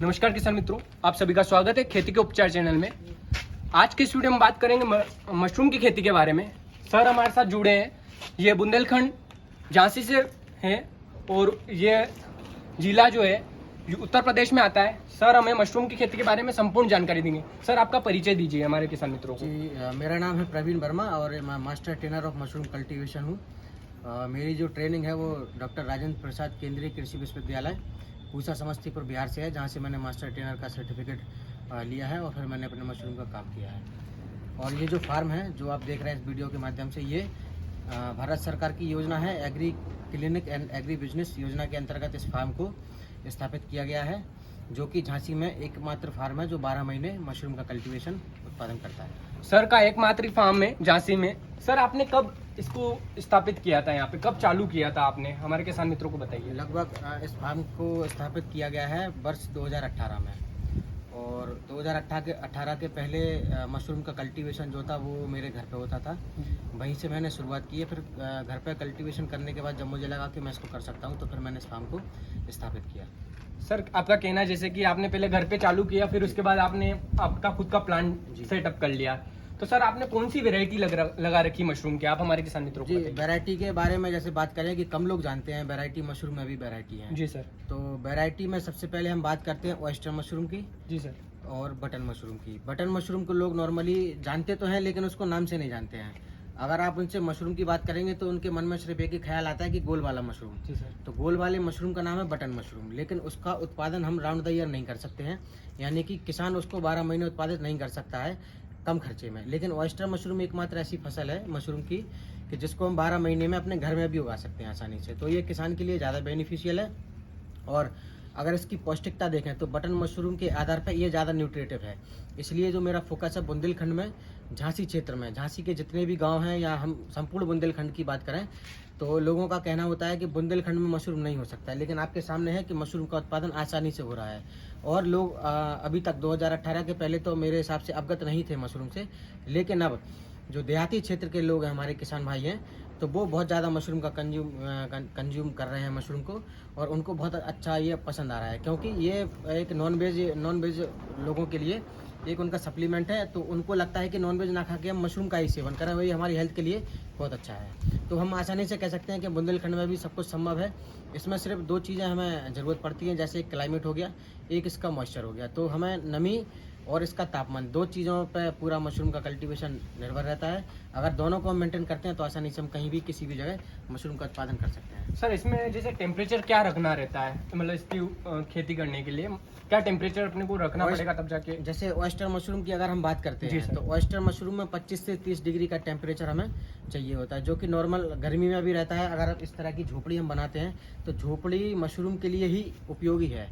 नमस्कार किसान मित्रों, आप सभी का स्वागत है खेती के उपचार चैनल में। आज के इस वीडियो में बात करेंगे मशरूम की खेती के बारे में। सर हमारे साथ जुड़े हैं, ये बुंदेलखंड झांसी से हैं और ये जिला जो है उत्तर प्रदेश में आता है। सर हमें मशरूम की खेती के बारे में संपूर्ण जानकारी देंगे। सर आपका परिचय दीजिए हमारे किसान मित्रों को। जी, मेरा नाम है प्रवीण वर्मा और मैं master trainer of mushroom cultivation हूँ। मेरी जो ट्रेनिंग है वो डॉक्टर राजेंद्र प्रसाद केंद्रीय कृषि विश्वविद्यालय पूसा समस्तीपुर बिहार से है, जहाँ से मैंने मास्टर ट्रेनर का सर्टिफिकेट लिया है और फिर मैंने अपने मशरूम का काम किया है। और ये जो फार्म है जो आप देख रहे हैं इस वीडियो के माध्यम से, ये भारत सरकार की योजना है agree clinic and agri business योजना के अंतर्गत इस फार्म को स्थापित किया गया है, जो कि झांसी में एकमात्र फार्म है जो 12 महीने मशरूम का कल्टीवेशन उत्पादन करता है। सर का एकमात्र फार्म है झांसी में। सर आपने कब इसको स्थापित किया था, यहाँ पे कब चालू किया था आपने, हमारे किसान मित्रों को बताइए। लगभग इस फार्म को स्थापित किया गया है वर्ष 2018 में, और 2018 के पहले मशरूम का कल्टीवेशन जो था वो मेरे घर पे होता था, वहीं से मैंने शुरुआत की है। फिर घर पे कल्टीवेशन करने के बाद जब मुझे लगा कि मैं इसको कर सकता हूँ तो फिर मैंने इस फार्म को स्थापित किया। सर आपका कहना है जैसे कि आपने पहले घर पे चालू किया, फिर उसके बाद आपने आपका खुद का प्लांट सेटअप कर लिया, तो सर आपने कौन सी वैरायटी लगा रखी मशरूम की, आप हमारे किसान मित्रों को बताइए। वैरायटी के बारे में जैसे बात करें कि कम लोग जानते हैं, वैरायटी मशरूम में भी वैरायटी है। जी सर। तो वैरायटी में सबसे पहले हम बात करते हैं ऑयस्टर मशरूम की। जी सर। और बटन मशरूम की। बटन मशरूम को लोग नॉर्मली जानते तो हैं लेकिन उसको नाम से नहीं जानते हैं। अगर आप उनसे मशरूम की बात करेंगे तो उनके मन में सिर्फ एक ही ख्याल आता है कि गोल वाला मशरूम। जी सर। तो गोल वाले मशरूम का नाम है बटन मशरूम, लेकिन उसका उत्पादन हम राउंड द ईयर नहीं कर सकते हैं, यानी कि किसान उसको 12 महीने उत्पादित नहीं कर सकता है कम खर्चे में। लेकिन ऑयस्टर मशरूम एकमात्र ऐसी फसल है मशरूम की कि जिसको हम 12 महीने में अपने घर में भी उगा सकते हैं आसानी से। तो ये किसान के लिए ज़्यादा बेनिफिशियल है। और अगर इसकी पौष्टिकता देखें तो बटन मशरूम के आधार पर ये ज़्यादा न्यूट्रिटिव है, इसलिए जो मेरा फोकस है बुंदेलखंड में, झांसी क्षेत्र में, झांसी के जितने भी गांव हैं या हम संपूर्ण बुंदेलखंड की बात करें तो लोगों का कहना होता है कि बुंदेलखंड में मशरूम नहीं हो सकता, लेकिन आपके सामने है कि मशरूम का उत्पादन आसानी से हो रहा है। और लोग अभी तक 2018 के पहले तो मेरे हिसाब से अवगत नहीं थे मशरूम से, लेकिन अब जो देहाती क्षेत्र के लोग हैं, हमारे किसान भाई हैं, तो वो बहुत ज़्यादा मशरूम का कंज्यूम कर रहे हैं मशरूम को, और उनको बहुत अच्छा ये पसंद आ रहा है, क्योंकि ये एक नॉन वेज लोगों के लिए एक उनका सप्लीमेंट है। तो उनको लगता है कि नॉन वेज ना खा के हम मशरूम का ही सेवन करें, वही हमारी हेल्थ के लिए बहुत अच्छा है। तो हम आसानी से कह सकते हैं कि बुंदेलखंड में भी सब कुछ संभव है। इसमें सिर्फ 2 चीज़ें हमें ज़रूरत पड़ती हैं, जैसे एक क्लाइमेट हो गया, एक इसका मॉइस्चर हो गया। तो हमें नमी और इसका तापमान, 2 चीज़ों पर पूरा मशरूम का कल्टीवेशन निर्भर रहता है। अगर दोनों को हम मेंटेन करते हैं तो आसानी से हम कहीं भी किसी भी जगह मशरूम का उत्पादन कर सकते हैं। सर इसमें जैसे टेम्परेचर क्या रखना रहता है, मतलब इसकी खेती करने के लिए क्या टेम्परेचर अपने को रखना पड़ेगा तब जाके? जैसे ऑयस्टर मशरूम की अगर हम बात करते हैं तो ऑयस्टर मशरूम में 25 से 30 डिग्री का टेम्परेचर हमें चाहिए होता है, जो कि नॉर्मल गर्मी में भी रहता है। अगर इस तरह की झोपड़ी हम बनाते हैं तो झोपड़ी मशरूम के लिए ही उपयोगी है।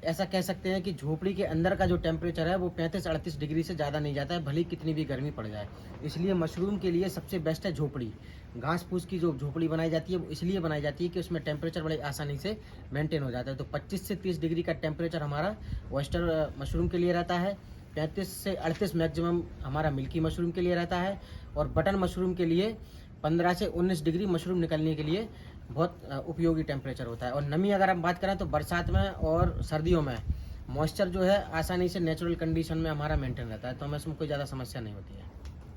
ऐसा कह सकते हैं कि झोपड़ी के अंदर का जो टेम्परेचर है वो 35-38 डिग्री से ज़्यादा नहीं जाता है, भले कितनी भी गर्मी पड़ जाए। इसलिए मशरूम के लिए सबसे बेस्ट है झोपड़ी। घास फूस की जो झोपड़ी बनाई जाती है वो इसलिए बनाई जाती है कि उसमें टेम्परेचर बड़े आसानी से मेंटेन हो जाता है। तो 25 से 30 डिग्री का टेम्परेचर हमारा ऑयस्टर मशरूम के लिए रहता है। 35 से 38 मैक्सिमम हमारा मिल्की मशरूम के लिए रहता है। और बटन मशरूम के लिए 15 से 19 डिग्री मशरूम निकलने के लिए बहुत उपयोगी टेम्परेचर होता है। और नमी अगर हम बात करें तो बरसात में और सर्दियों में मॉइस्चर जो है आसानी से नेचुरल कंडीशन में हमारा मेंटेन रहता है, तो हमें इसमें कोई ज़्यादा समस्या नहीं होती है।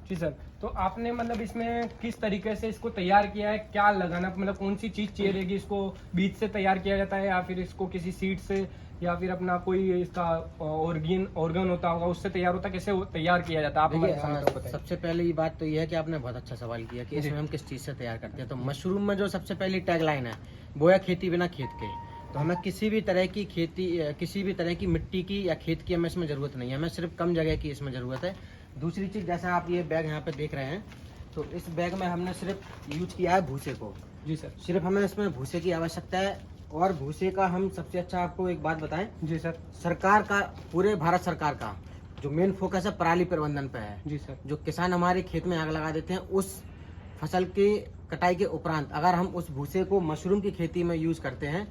जी सर। तो आपने मतलब इसमें किस तरीके से इसको तैयार किया है, क्या लगाना, मतलब कौन सी चीज़ चाहिए रहेगी? इसको बीज से तैयार किया जाता है या फिर इसको किसी सीड से या फिर अपना कोई इसका ऑर्गन होता होगा उससे तैयार होता है, कैसे तैयार किया जाता है आप हमारे किसानों को बताइए। सबसे पहली बात तो यह है कि आपने बहुत अच्छा सवाल किया कि इसमें हम किस चीज़ से तैयार करते हैं। तो मशरूम में जो सबसे पहली टैगलाइन है वो है खेती बिना खेत के। तो हमें किसी भी तरह की खेती, किसी भी तरह की मिट्टी की या खेत की हमें इसमें ज़रूरत नहीं है, हमें सिर्फ कम जगह की इसमें ज़रूरत है। दूसरी चीज़, जैसा आप ये बैग यहाँ पे देख रहे हैं, तो इस बैग में हमने सिर्फ यूज किया है भूसे को। जी सर। सिर्फ हमें इसमें भूसे की आवश्यकता है। और भूसे का हम सबसे अच्छा आपको एक बात बताएं, जी सर। सरकार का, पूरे भारत सरकार का जो मेन फोकस है पराली प्रबंधन पे है। जी सर। जो किसान हमारे खेत में आग लगा देते हैं, उस फसल की कटाई के उपरांत अगर हम उस भूसे को मशरूम की खेती में यूज करते हैं,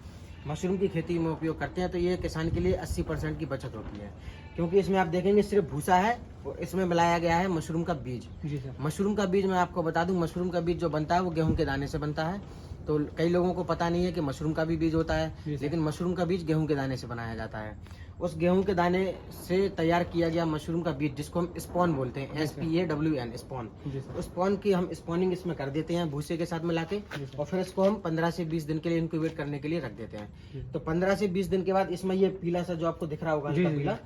मशरूम की खेती में उपयोग करते हैं, तो ये किसान के लिए 80% की बचत होती है। क्योंकि इसमें आप देखेंगे सिर्फ भूसा है और इसमें मिलाया गया है मशरूम का बीज। जी सर। मशरूम का बीज मैं आपको बता दूं, मशरूम का बीज जो बनता है वो गेहूं के दाने से बनता है। तो कई लोगों को पता नहीं है कि मशरूम का भी बीज होता है, जी सर। लेकिन मशरूम का बीज गेहूं के दाने से बनाया जाता है। उस गेहूं के दाने से तैयार किया गया मशरूम का बीज, जिसको हम स्पॉन बोलते हैं, SPAWN, स्पॉन। जी सर। उस स्पॉन की हम स्पॉनिंग इसमें कर देते हैं भूसे के साथ मिला के, और फिर इसको हम 15 से 20 दिन के लिए इंक्यूबेट करने के लिए रख देते हैं। तो 15 से 20 दिन के बाद इसमें ये पीला सा जो आपको दिख रहा होगा, जी, हल्का जी। पीला,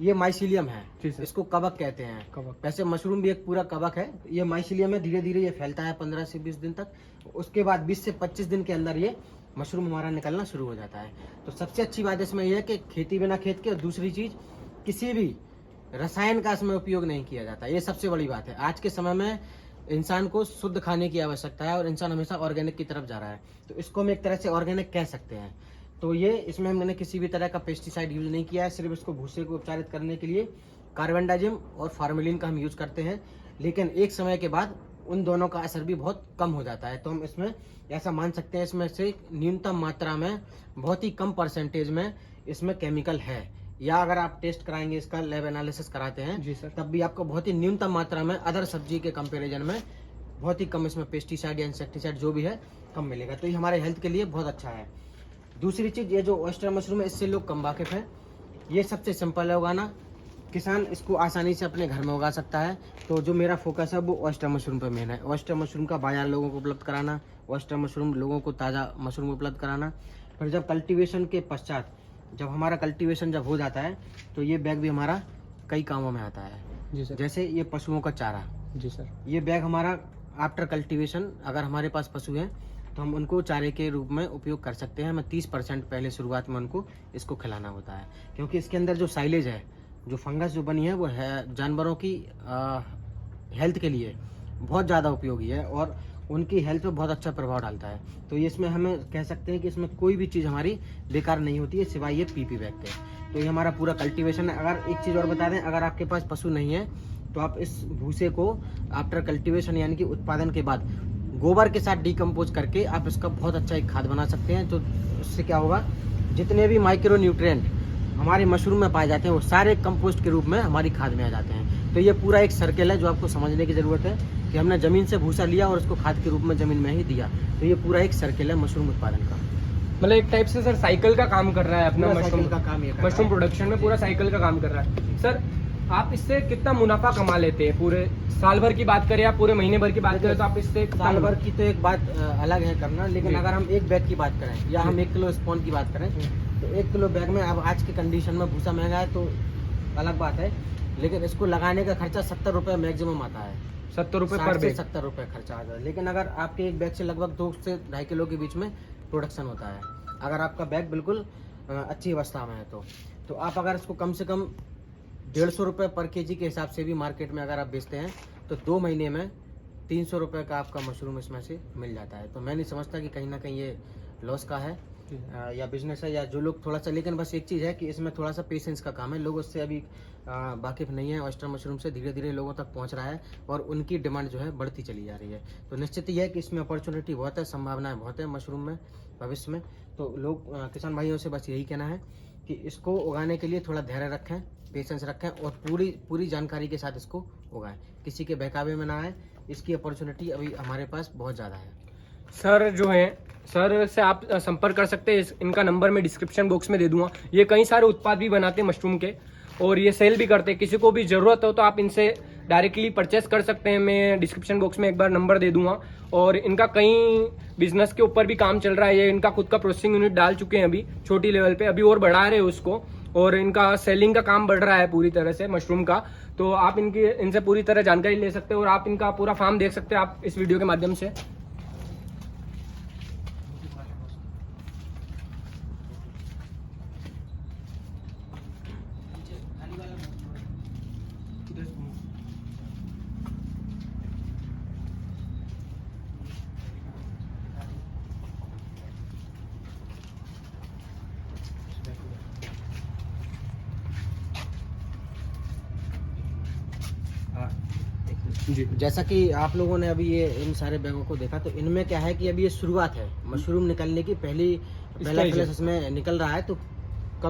ये माइसीलियम है। जी सर। इसको कवक कहते हैं। कवक। वैसे मशरूम भी एक पूरा कवक है। ये माइसीलियम है, धीरे धीरे ये फैलता है 15 से 20 दिन तक। उसके बाद 20 से 25 दिन के अंदर ये मशरूम हमारा निकलना शुरू हो जाता है। तो सबसे अच्छी बात इसमें यह है कि खेती बिना खेत के, और दूसरी चीज किसी भी रसायन का इसमें उपयोग नहीं किया जाता। ये सबसे बड़ी बात है। आज के समय में इंसान को शुद्ध खाने की आवश्यकता है और इंसान हमेशा ऑर्गेनिक की तरफ जा रहा है, तो इसको हम एक तरह से ऑर्गेनिक कह सकते हैं। तो ये इसमें हमने किसी भी तरह का पेस्टिसाइड यूज नहीं किया है, सिर्फ इसको भूसे को उपचारित करने के लिए कार्बेंडाजिम और फार्मेलिन का हम यूज करते हैं। लेकिन एक समय के बाद उन दोनों का असर भी बहुत कम हो जाता है। तो हम इसमें ऐसा मान सकते हैं, इसमें से न्यूनतम मात्रा में, बहुत ही कम परसेंटेज में इसमें केमिकल है। या अगर आप टेस्ट कराएंगे, इसका लैब एनालिसिस कराते हैं, जी सर। तब भी आपको बहुत ही न्यूनतम मात्रा में अदर सब्जी के कंपैरिजन में बहुत ही कम इसमें पेस्टिसाइड या इंसेक्टिसाइड जो भी है कम मिलेगा। तो ये हमारे हेल्थ के लिए बहुत अच्छा है। दूसरी चीज, ये जो ऑयस्टर मशरूम है, इससे लोग कम वाकिफ हैं। ये सबसे सिंपल है उगाना, किसान इसको आसानी से अपने घर में उगा सकता है। तो जो मेरा फोकस है वो ऑयस्टर मशरूम पर मेन है। ऑयस्टर मशरूम का बाजार लोगों को उपलब्ध कराना, ऑयस्टर मशरूम लोगों को ताज़ा मशरूम उपलब्ध कराना। फिर जब कल्टीवेशन के पश्चात, जब हमारा कल्टीवेशन जब हो जाता है, तो ये बैग भी हमारा कई कामों में आता है। जी सर। जैसे ये पशुओं का चारा, जी सर। ये बैग हमारा आफ्टर कल्टीवेशन, अगर हमारे पास पशु हैं तो हम उनको चारे के रूप में उपयोग कर सकते हैं। हमें 30% पहले शुरुआत में उनको इसको खिलाना होता है, क्योंकि इसके अंदर जो साइलेज है, जो फंगस जो बनी है, वो है जानवरों की हेल्थ के लिए बहुत ज़्यादा उपयोगी है और उनकी हेल्थ पे बहुत अच्छा प्रभाव डालता है। तो ये इसमें हमें कह सकते हैं कि इसमें कोई भी चीज़ हमारी बेकार नहीं होती है, सिवाय ये PP बैग के। तो ये हमारा पूरा कल्टीवेशन है। अगर एक चीज़ और बता दें, अगर आपके पास पशु नहीं है तो आप इस भूसे को आफ्टर कल्टीवेशन यानी कि उत्पादन के बाद गोबर के साथ डिकम्पोज करके आप इसका बहुत अच्छा एक खाद बना सकते हैं। तो उससे क्या होगा, जितने भी माइक्रो न्यूट्रिएंट हमारे मशरूम में पाए जाते हैं वो सारे कंपोस्ट के रूप में हमारी खाद में आ जाते हैं। तो ये पूरा एक सर्कल है जो आपको समझने की ज़रूरत है कि हमने ज़मीन से भूसा लिया और उसको खाद के रूप में ज़मीन में ही दिया। तो ये पूरा एक सर्कल है मशरूम उत्पादन का। मतलब एक टाइप से सर साइकिल का काम कर रहा है अपना पूरा मशरूम साइकिल का काम ये कर रहा है। मशरूम प्रोडक्शन में पूरा साइकिल का काम कर रहा है। सर आप इससे कितना मुनाफा कमा लेते हैं? पूरे साल भर की बात करें या पूरे महीने भर की बात करें तो आप इससे कितना साल भर की तो एक बात अलग है करना, लेकिन जी। अगर हम एक बैग की बात करें या जी। हम 1 किलो स्पॉन की बात करें, तो 1 किलो बैग में, अब आज की कंडीशन में भूसा महंगा है तो अलग बात है, लेकिन इसको लगाने का खर्चा 70 रुपये मैक्सिमम आता है। 70 रुपये 60 पर से बैग। 70 रुपये खर्चा आता है। लेकिन अगर आपके एक बैग से लगभग 2 से 2.5 किलो के बीच में प्रोडक्शन होता है, अगर आपका बैग बिल्कुल अच्छी अवस्था में है तो आप अगर इसको कम से कम 150 रुपये पर केजी के हिसाब से भी मार्केट में अगर आप बेचते हैं तो 2 महीने में 300 रुपये का आपका मशरूम इसमें से मिल जाता है। तो मैं नहीं समझता कि कहीं ना कहीं ये लॉस का है या बिजनेस है, या जो लोग थोड़ा सा, लेकिन बस एक चीज़ है कि इसमें थोड़ा सा पेशेंस का काम है। लोग उससे अभी वाकिफ़ नहीं है। ऑयस्टर मशरूम से धीरे धीरे लोगों तक पहुंच रहा है और उनकी डिमांड जो है बढ़ती चली जा रही है। तो निश्चित ही है कि इसमें अपॉर्चुनिटी बहुत है, संभावनाएं बहुत है मशरूम में भविष्य में। तो लोग किसान भाइयों से बस यही कहना है कि इसको उगाने के लिए थोड़ा धैर्य रखें, पेशेंस रखें और पूरी जानकारी के साथ इसको उगाएं। किसी के बहकावे में ना आए। इसकी अपॉर्चुनिटी अभी हमारे पास बहुत ज़्यादा है। सर जो है, सर से आप संपर्क कर सकते हैं। इनका नंबर मैं डिस्क्रिप्शन बॉक्स में दे दूंगा। ये कई सारे उत्पाद भी बनाते हैं मशरूम के और ये सेल भी करते हैं। किसी को भी ज़रूरत हो तो आप इनसे डायरेक्टली परचेस कर सकते हैं। मैं डिस्क्रिप्शन बॉक्स में एक बार नंबर दे दूंगा। और इनका कई बिजनेस के ऊपर भी काम चल रहा है। ये इनका खुद का प्रोसेसिंग यूनिट डाल चुके हैं अभी छोटी लेवल पे, अभी और बढ़ा रहे हैं उसको। और इनका सेलिंग का काम बढ़ रहा है पूरी तरह से मशरूम का। तो आप इनसे पूरी तरह जानकारी ले सकते हो और आप इनका पूरा फार्म देख सकते हैं आप इस वीडियो के माध्यम से। जी जैसा कि आप लोगों ने अभी ये इन सारे बैगों को देखा, तो इनमें क्या है कि अभी ये शुरुआत है, मशरूम निकलने की पहला Stage है। फ्लैश इसमें निकल रहा है। तो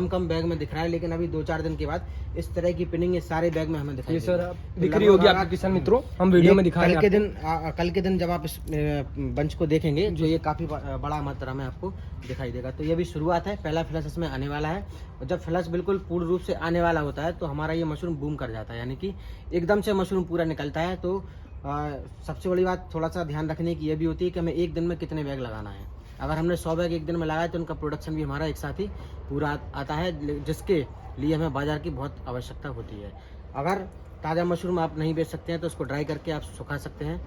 कम बैग में दिख रहा है, लेकिन अभी 2-4 दिन के बाद इस तरह की पिनिंग इस सारे बैग में हमें दिखाई ये देगी। सर आप दिख रही होगी आपके किसान मित्रों, हम वीडियो में दिखा रहे हैं। कल के दिन जब आप इस बंच को देखेंगे तो ये काफ़ी बड़ा मात्रा में आपको दिखाई देगा। तो ये भी शुरुआत है, पहला फ्लश इसमें आने वाला है, और जब फ्लश बिल्कुल पूर्ण रूप से आने वाला होता है तो हमारा ये मशरूम बूम कर जाता है, यानी कि एकदम से मशरूम पूरा निकलता है। तो सबसे बड़ी बात थोड़ा सा ध्यान रखने की ये भी होती है कि हमें एक दिन में कितने बैग लगाना है। अगर हमने 100 बैग एक दिन में लगाया तो उनका प्रोडक्शन भी हमारा एक साथ ही पूरा आता है, जिसके लिए हमें बाजार की बहुत आवश्यकता होती है। अगर ताज़ा मशरूम आप नहीं बेच सकते हैं तो उसको ड्राई करके आप सुखा सकते हैं,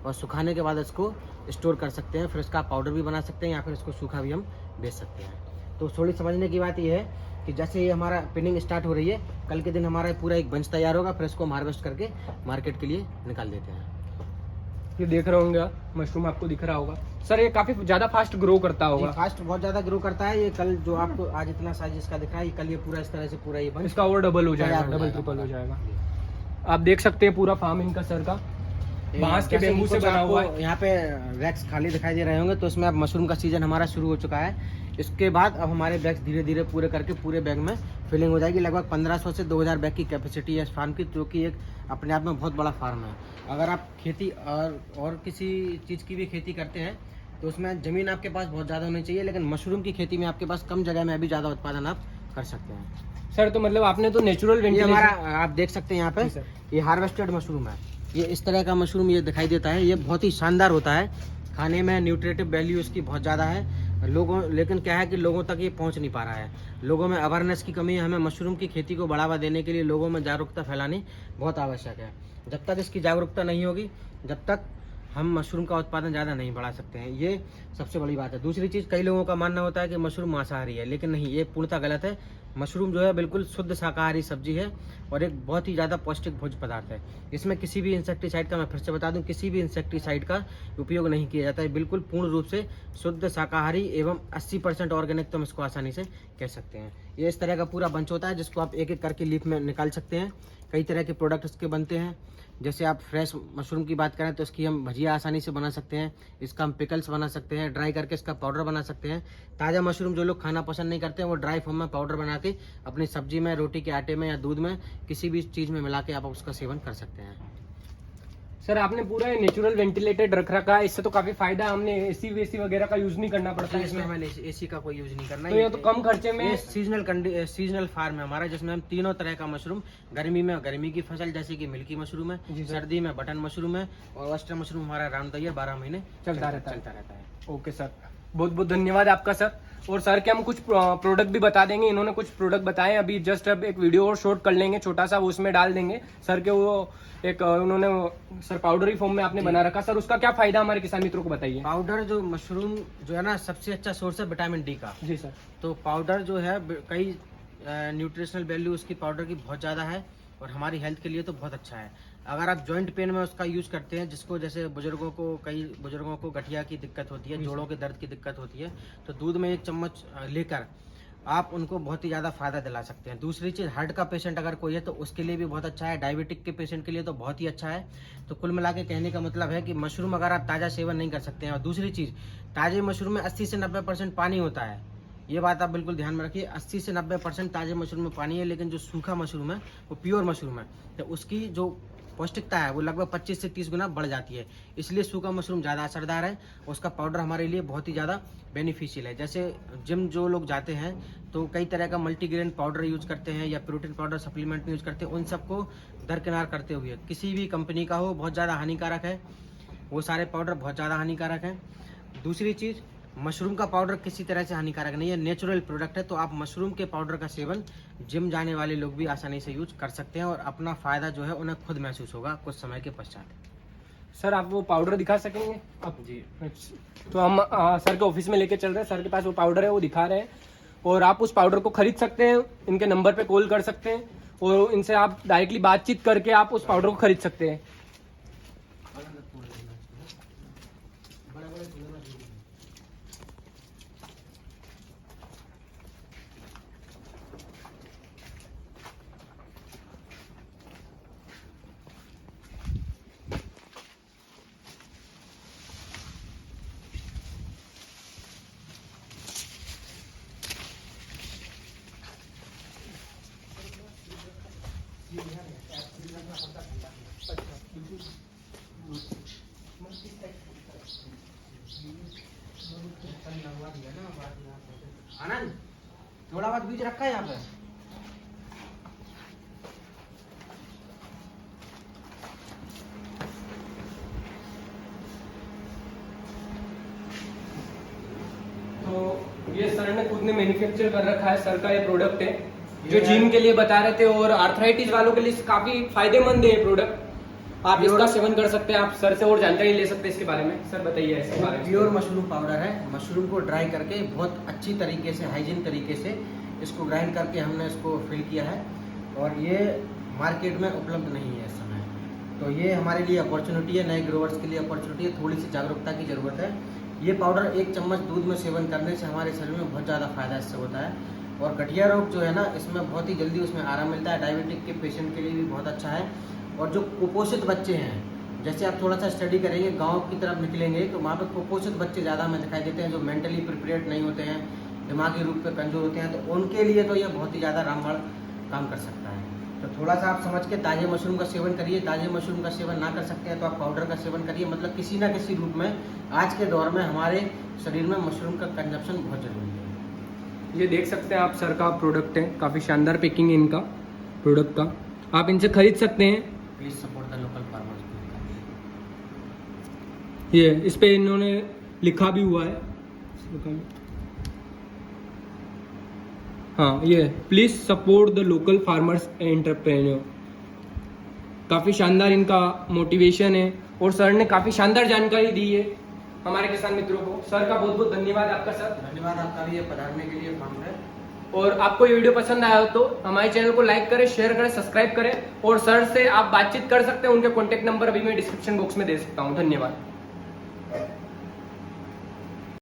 और सुखाने के बाद इसको स्टोर कर सकते हैं, फिर इसका पाउडर भी बना सकते हैं, या फिर इसको सूखा भी हम बेच सकते हैं। तो थोड़ी समझने की बात यह है कि जैसे ये हमारा पिनिंग स्टार्ट हो रही है, कल के दिन हमारा पूरा एक बंच तैयार होगा, फिर इसको हम हार्वेस्ट करके मार्केट के लिए निकाल देते हैं। ये देख रहे होंगे आप, मशरूम आपको दिख रहा होगा सर, ये काफी ज्यादा फास्ट ग्रो करता होगा। फास्ट बहुत ज्यादा ग्रो करता है। ये कल जो आपको आज इतना साइज इसका दिख रहा है, कल ये पूरा इस तरह से पूरा ये बंच इसका और डबल हो जाएगा, डबल ट्रिपल हो जाएगा। आप देख सकते हैं पूरा फार्म इनका सर का बांस के बेम्बू से बना हुआ है। यहाँ पे रैक्स खाली दिखाई दे रहे होंगे, तो इसमें अब मशरूम का सीजन हमारा शुरू हो चुका है। इसके बाद अब हमारे बैग्स धीरे धीरे पूरे करके पूरे बैग में फिलिंग हो जाएगी। लगभग 1500 से 2000 बैग की कैपेसिटी है इस फार्म की, जो कि एक अपने आप में बहुत बड़ा फार्म है। अगर आप खेती और किसी चीज़ की भी खेती करते हैं तो उसमें ज़मीन आपके पास बहुत ज़्यादा होनी चाहिए, लेकिन मशरूम की खेती में आपके पास कम जगह में भी ज़्यादा उत्पादन आप कर सकते हैं। सर तो मतलब आपने तो नेचुरल ये हमारा आप देख सकते हैं यहाँ पे, ये हार्वेस्टेड मशरूम है। ये इस तरह का मशरूम ये दिखाई देता है, ये बहुत ही शानदार होता है, खाने में न्यूट्रिटिव वैल्यू इसकी बहुत ज़्यादा है। लेकिन क्या है कि लोगों तक ये पहुंच नहीं पा रहा है, लोगों में अवेयरनेस की कमी है। हमें मशरूम की खेती को बढ़ावा देने के लिए लोगों में जागरूकता फैलानी बहुत आवश्यक है। जब तक इसकी जागरूकता नहीं होगी, जब तक हम मशरूम का उत्पादन ज़्यादा नहीं बढ़ा सकते हैं, ये सबसे बड़ी बात है। दूसरी चीज़, कई लोगों का मानना होता है कि मशरूम मांसाहारी है, लेकिन नहीं, ये पूर्णतः गलत है। मशरूम जो है बिल्कुल शुद्ध शाकाहारी सब्जी है और एक बहुत ही ज़्यादा पौष्टिक भोज्य पदार्थ है। इसमें किसी भी इंसेक्टिसाइड का, मैं फिर से बता दूं, किसी भी इंसेक्टिसाइड का उपयोग नहीं किया जाता है। बिल्कुल पूर्ण रूप से शुद्ध शाकाहारी एवं 80% ऑर्गेनिक, तो हम इसको आसानी से कह सकते हैं। ये इस तरह का पूरा बंच होता है, जिसको आप एक एक करके लीफ में निकाल सकते हैं। कई तरह के प्रोडक्ट इसके बनते हैं। जैसे आप फ्रेश मशरूम की बात करें तो इसकी हम भजिया आसानी से बना सकते हैं, इसका हम पिकल्स बना सकते हैं, ड्राई करके इसका पाउडर बना सकते हैं। ताज़ा मशरूम जो लोग खाना पसंद नहीं करते हैं, वो ड्राई फॉर्म में पाउडर बना के अपनी सब्जी में, रोटी के आटे में या दूध में, किसी भी चीज़ में मिला के आप उसका सेवन कर सकते हैं। सर आपने पूरा नेचुरल वेंटिलेटेड रख रखा है, इससे तो काफी फायदा है। हमने एसी वेसी वगैरह का यूज नहीं करना पड़ता है इसमें हमें एसी का कोई यूज नहीं करना तो ये तो कम खर्चे में। सीजनल फार्म है हमारा, जिसमें हम तीनों तरह का मशरूम, गर्मी में गर्मी की फसल जैसे कि मिल्की मशरूम है, सर्दी में बटन मशरूम है, और ऑयस्टर मशरूम हमारा राउंड द ईयर 12 महीने चलता रहता है। ओके सर, बहुत बहुत धन्यवाद आपका सर। और सर के हम कुछ प्रोडक्ट भी बता देंगे, इन्होंने कुछ प्रोडक्ट बताए, अभी जस्ट अब एक वीडियो और शूट कर लेंगे छोटा सा, वो उसमें डाल देंगे सर के। वो एक उन्होंने सर पाउडरी फॉर्म में आपने बना रखा, सर उसका क्या फायदा हमारे किसान मित्रों को बताइए। पाउडर जो मशरूम जो है ना, सबसे अच्छा सोर्स है विटामिन डी का। जी सर। तो पाउडर जो है, कई न्यूट्रिशनल वैल्यू उसकी पाउडर की बहुत ज़्यादा है, और हमारी हेल्थ के लिए तो बहुत अच्छा है। अगर आप जॉइंट पेन में उसका यूज़ करते हैं, जिसको जैसे कई बुजुर्गों को गठिया की दिक्कत होती है, जोड़ों के दर्द की दिक्कत होती है, तो दूध में 1 चम्मच लेकर आप उनको बहुत ही ज़्यादा फायदा दिला सकते हैं। दूसरी चीज़, हार्ट का पेशेंट अगर कोई है तो उसके लिए भी बहुत अच्छा है, डायबिटिक के पेशेंट के लिए तो बहुत ही अच्छा है। तो कुल मिला के कहने का मतलब है कि मशरूम अगर आप ताज़ा सेवन नहीं कर सकते हैं, और दूसरी चीज़, ताज़े मशरूम में 80 से 90% पानी होता है। ये बात आप बिल्कुल ध्यान में रखिए, 80 से 90% ताज़े मशरूम में पानी है, लेकिन जो सूखा मशरूम है वो प्योर मशरूम है, तो उसकी जो पौष्टिकता है वो लगभग 25 से 30 गुना बढ़ जाती है। इसलिए सूखा मशरूम ज़्यादा असरदार है, उसका पाउडर हमारे लिए बहुत ही ज़्यादा बेनिफिशियल है। जैसे जिम जो लोग जाते हैं तो कई तरह का मल्टीग्रेन पाउडर यूज करते हैं, या प्रोटीन पाउडर सप्लीमेंट यूज करते हैं, उन सबको दरकिनार करते हुए, किसी भी कंपनी का हो बहुत ज़्यादा हानिकारक है, वो सारे पाउडर बहुत ज़्यादा हानिकारक हैं। दूसरी चीज़, मशरूम का पाउडर किसी तरह से हानिकारक नहीं है, नेचुरल प्रोडक्ट है। तो आप मशरूम के पाउडर का सेवन जिम जाने वाले लोग भी आसानी से यूज कर सकते हैं, और अपना फ़ायदा जो है उन्हें खुद महसूस होगा कुछ समय के पश्चात। सर आप वो पाउडर दिखा सकेंगे आप? जी। तो हम सर के ऑफिस में लेके चल रहे हैं, सर के पास वो पाउडर है, वो दिखा रहे हैं, और आप उस पाउडर को खरीद सकते हैं, इनके नंबर पे कॉल कर सकते हैं, और इनसे आप डायरेक्टली बातचीत करके आप उस पाउडर को खरीद सकते हैं। आनंद थोड़ा बहुत बीज रखा है यहाँ पे। तो ये सर ने खुद ने मैन्युफैक्चर कर रखा है, सर का ये प्रोडक्ट है जो ये जिम के लिए बता रहे थे, और आर्थराइटिस वालों के लिए काफी फायदेमंद है ये प्रोडक्ट। आप इसका सेवन कर सकते हैं, आप सर से और जानकारी ले सकते हैं इसके बारे में। सर बताइए इसके बारे में। प्योर मशरूम पाउडर है। मशरूम को ड्राई करके बहुत अच्छी तरीके से, हाइजीन तरीके से इसको ग्राइंड करके हमने इसको फिल किया है, और ये मार्केट में उपलब्ध नहीं है इस समय। तो ये हमारे लिए अपॉर्चुनिटी है, नए ग्रोवर्स के लिए अपॉर्चुनिटी है। थोड़ी सी जागरूकता की ज़रूरत है। ये पाउडर 1 चम्मच दूध में सेवन करने से हमारे शरीर में बहुत ज़्यादा फायदा इससे होता है, और गठिया रोग जो है ना, इसमें बहुत ही जल्दी उसमें आराम मिलता है। डायबिटिक के पेशेंट के लिए भी बहुत अच्छा है। और जो कुपोषित बच्चे हैं, जैसे आप थोड़ा सा स्टडी करेंगे, गांव की तरफ निकलेंगे तो वहाँ पे कुपोषित बच्चे ज़्यादा हमें दिखाई देते हैं, जो मेंटली प्रिपेयर्ड नहीं होते हैं, दिमागी रूप पे कमजोर होते हैं। तो उनके लिए तो ये बहुत ही ज़्यादा रामबाण काम कर सकता है। तो थोड़ा सा आप समझ के ताजे मशरूम का सेवन करिए। ताजे मशरूम का सेवन ना कर सकते हैं तो आप पाउडर का सेवन करिए। मतलब किसी ना किसी रूप में आज के दौर में हमारे शरीर में मशरूम का कंजप्शन बहुत जरूरी है। ये देख सकते हैं आप, सर का प्रोडक्ट है, काफी शानदार पैकिंग है इनका प्रोडक्ट का, आप इनसे खरीद सकते हैं। Please support the local farmers. ये इस पे इन्होंने लिखा भी हुआ है, हाँ, ये please support the local farmers entrepreneur. काफी शानदार इनका मोटिवेशन है, और सर ने काफी शानदार जानकारी दी है हमारे किसान मित्रों को। सर का बहुत बहुत धन्यवाद आपका सर। धन्यवाद आपका भी, ये पधारने के लिए फार्म है। और आपको ये वीडियो पसंद आया हो तो हमारे चैनल को लाइक करें, शेयर करें, सब्सक्राइब करें, और सर से आप बातचीत कर सकते हैं। उनके कॉन्टेक्ट नंबर अभी मैं डिस्क्रिप्शन बॉक्स में दे सकता हूँ। धन्यवाद।